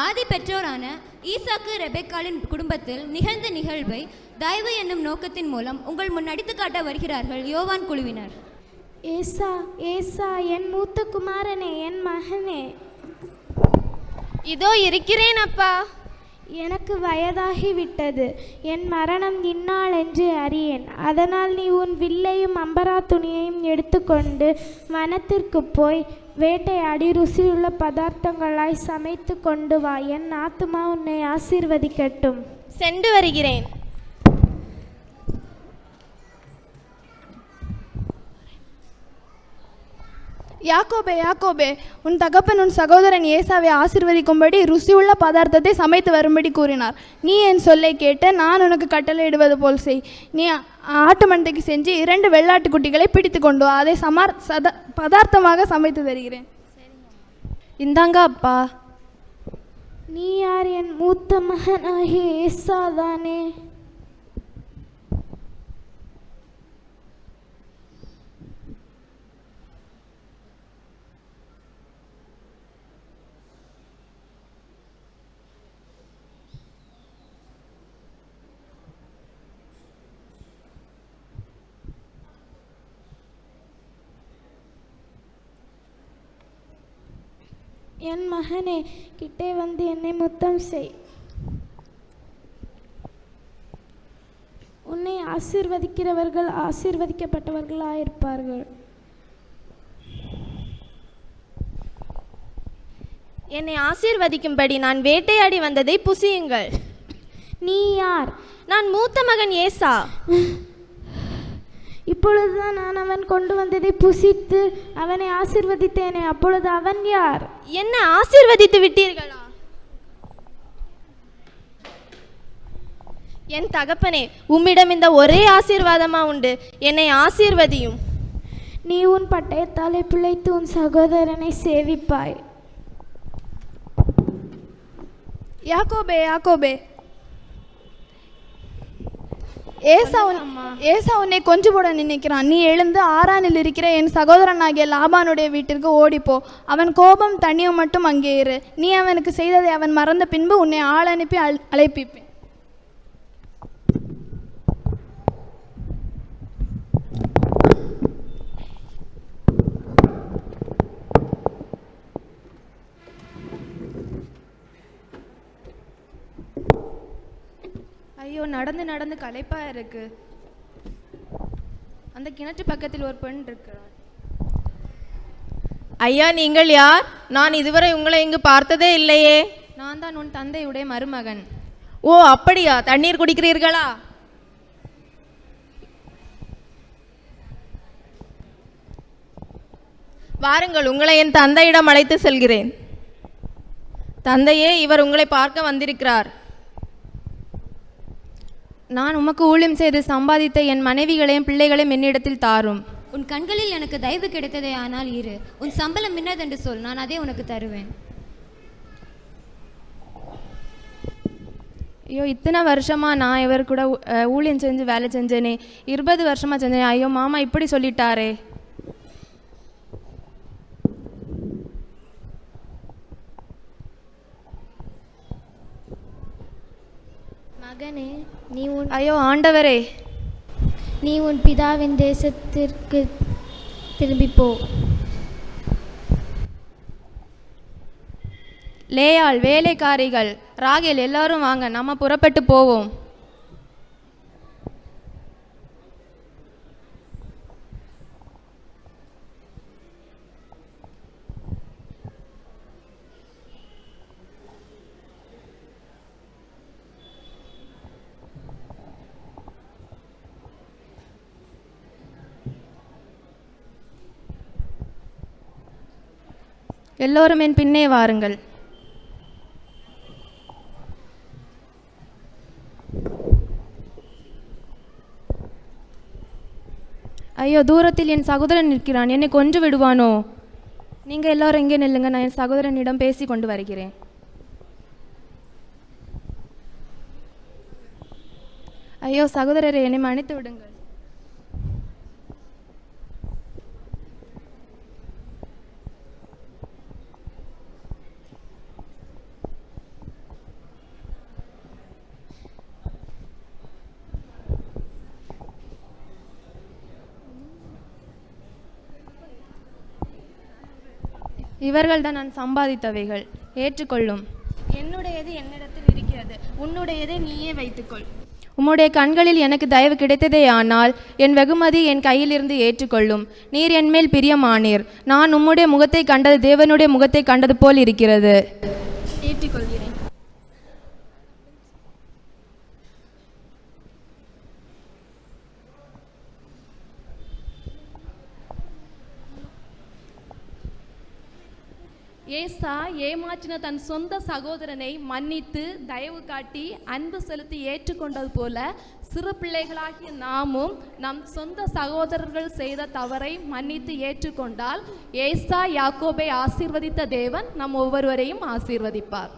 ஆதி பெற்றோரான ஈசாக்கு ரெபெக்காளின் குடும்பத்தில் நிகழ்ந்த நிகழ்வை தயவு என்னும் நோக்கத்தின் மூலம் உங்கள் முன் அடித்து காட்ட வருகிறார்கள் யோவான் குழுவினர். ஏசா, ஏசா, என் மூத்த குமாரனே, என் மகனே. இதோ இருக்கிறேன் அப்பா. எனக்கு வயதாகிவிட்டது, என் மரணம் இந்நாள் என்று அறியேன். அதனால் நீ உன் வில்லையும் அம்பரா துணியையும் எடுத்துக்கொண்டு வனத்திற்கு போய் வேட்டையாடி ருசியுள்ள பதார்த்தங்களாய் சமைத்து கொண்டு வா. என் ஆத்துமா உன்னை ஆசீர்வதிக்கட்டும். சென்று வருகிறேன். யாக்கோபே, யாக்கோபே, உன் தகப்பன் உன் சகோதரன் ஏசாவை ஆசீர்வதிக்கும்படி ருசியுள்ள பதார்த்தத்தை சமைத்து வரும்படி கூறினார். நீ என் சொல்லை கேட்டு நான் உனக்கு கட்டளையிடுவது போல் செய். நீ ஆட்டு மந்தைக்கு செஞ்சு 2 வெள்ளாட்டுக்குட்டிகளை பிடித்து கொண்டு வா. அதை பதார்த்தமாக சமைத்து தருகிறேன். இந்தாங்க அப்பா. நீ யார்? என் மூத்த மகனாகிய ஏசாதானே? என் மகனே, கிட்டே வந்து என்னை முத்தம் செய். உன்னை ஆசீர்வதிக்கிறவர்கள் ஆசீர்வதிக்கப்பட்டவர்களாயிருப்பார்கள். என்னை ஆசீர்வதிக்கும்படி நான் வேட்டையாடி வந்ததை புசியுங்கள். நீ யார்? நான் மூத்த மகன் ஏசா. இப்பொழுதுதான் நான் அவன் கொண்டு வந்ததை புசித்து அவனை ஆசீர்வதித்தேனே, அப்பொழுது அவன் யார்? என்ன ஆசீர்வதித்து விட்டீர்களா? என் தகப்பனே, உம்மிடம் இந்த ஒரே ஆசீர்வாதமா உண்டு. என்னை ஆசீர்வதியும். நீ உன் பட்டயத்தாலே பிழைத்து உன் சகோதரனை சேவிப்பாய். யாக்கோபே, யாக்கோபே, ஏசா உன்னை கொஞ்சு போட நினைக்கிறான். நீ எழுந்து ஆரானில் இருக்கிற என் சகோதரனாகிய லாபானுடைய வீட்டிற்கு ஓடிப்போ. அவன் கோபம் தண்ணியும் மட்டும் அங்கே இரு. நீ அவனுக்கு செய்ததை அவன் மறந்த பின்பு உன்னை ஆள் அனுப்பி அழைப்பிப்பேன். ஐயோ, நடந்து நடந்து களைப்பா இருக்கு. அந்த கிணற்று பக்கத்தில் ஒரு பெண் இருக்கிறார். ஐயா, நீங்கள் யார்? நான் இதுவரை உங்களை இங்கு பார்த்ததே இல்லையே. நான் தான் உன் தந்தையுடைய மருமகன். ஓ, அப்படியா? தண்ணீர் குடிக்கிறீர்களா? வாருங்கள், உங்களை என் தந்தையிடம் அழைத்து செல்கிறேன். தந்தையே, இவர் உங்களை பார்க்க வந்திருக்கிறார். நான் உமக்கு ஊழியம் செய்து சம்பாதித்த என் மனைவிகளையும் பிள்ளைகளையும் என்னிடத்தில் தாரும். உன் கண்களில் எனக்கு தயவு கிடைத்ததே, ஆனால் இரு. உன் சம்பளம் என்னதென்று சொல், நான் அதே உனக்கு தருவேன். ஐயோ, இத்தனை வருஷமா நான் இவர் கூட ஊழியம் செஞ்சு வேலை செஞ்சேனே. 20 வருஷமா செஞ்சேனே. ஐயோ, மாமா இப்படி சொல்லிட்டாரே. மகனே, ஐயோ ஆண்டவரே, நீ உன் பிதாவின் தேசத்திற்கு திரும்பி போ. லேயாள், வேலைக்காரிகள், ராகேல், எல்லாரும் வாங்க, நம்ம புறப்பட்டு போவோம். எல்லோரும் என் பின்னே வாருங்கள். ஐயோ, தூரத்தில் என் சகோதரன் நிற்கிறான். என்னை கொன்று விடுவானோ? நீங்கள் எல்லோரும் எங்கே நில்லுங்க, நான் என் சகோதரனிடம் பேசி கொண்டு வருகிறேன். ஐயோ சகோதரரே, என்னை மன்னித்து விடுங்கள். இவர்கள்தான் நான் சம்பாதித்தவைகள், ஏற்றுக்கொள்ளும். என்னுடையது என்னிடத்தில் இருக்கிறது, உன்னுடையதை நீயே வைத்துக்கொள். உம்முடைய கண்களில் எனக்கு தயவு கிடைத்ததே, ஆனால் என் வெகுமதி என் கையிலிருந்து ஏற்றுக்கொள்ளும். நீர் என்மேல் பிரியமானீர். நான் உம்முடைய முகத்தை கண்டது தேவனுடைய முகத்தை கண்டது போல் இருக்கிறது. ஏற்றுக்கொள்கிறேன். ஏசா ஏமாற்றின தன் சொந்த சகோதரனை மன்னித்து தயவு காட்டி அன்பு செலுத்தி ஏற்றுக்கொண்டது போல சிறு பிள்ளைகளாகிய நாமும் நம் சொந்த சகோதரர்கள் செய்த தவறை மன்னித்து ஏற்றுக்கொண்டால் ஏசா யாக்கோபை ஆசீர்வதித்த தேவன் நம் ஒவ்வொருவரையும் ஆசீர்வதிப்பார்.